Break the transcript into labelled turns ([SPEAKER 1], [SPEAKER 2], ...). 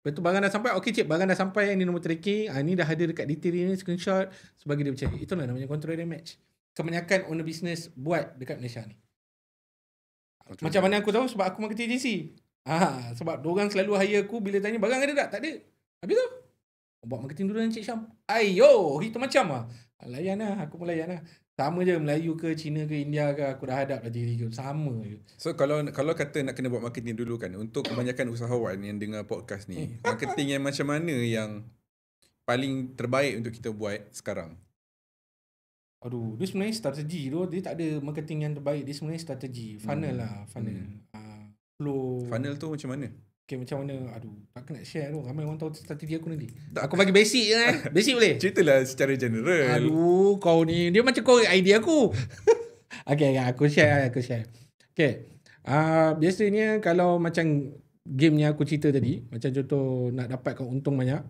[SPEAKER 1] Lepas tu barang dah sampai, okay cik, barang dah sampai, ni nombor tracking, ni dah ada dekat detail ni, screenshot, sebagai dia percaya. Itulah namanya control damage. Kebanyakan owner business buat dekat Malaysia ni. Macam mana aku tahu? Sebab aku marketing agency. Sebab diorang selalu hire aku bila tanya barang ada tak? Tak ada. Habis tu buat marketing dulu dengan Cik Syam. Ayo, itu macam lah. Layan lah, aku pun layan lah. Sama je Melayu ke Cina ke India ke, aku dah hadap dah diri aku. Sama je.
[SPEAKER 2] So kalau kata nak kena buat marketing dulu kan, untuk kebanyakan usahawan yang dengar podcast ni, marketing yang macam mana yang paling terbaik untuk kita buat sekarang?
[SPEAKER 1] Aduh, dia sebenarnya strategi tu. Dia tak ada marketing yang terbaik. Dia sebenarnya strategi. Funnel lah, funnel. Flow.
[SPEAKER 2] Funnel tu macam mana?
[SPEAKER 1] Okay, macam mana? Aduh, tak nak share tu. Ramai orang tahu strategi aku nanti. Aku bagi basic je kan. Basic boleh?
[SPEAKER 2] Ceritalah secara general.
[SPEAKER 1] Aduh, kau ni. Dia macam kau idea aku. Okay, aku share. Okay. Biasanya kalau macam game yang aku cerita tadi, macam contoh nak dapatkan untung banyak,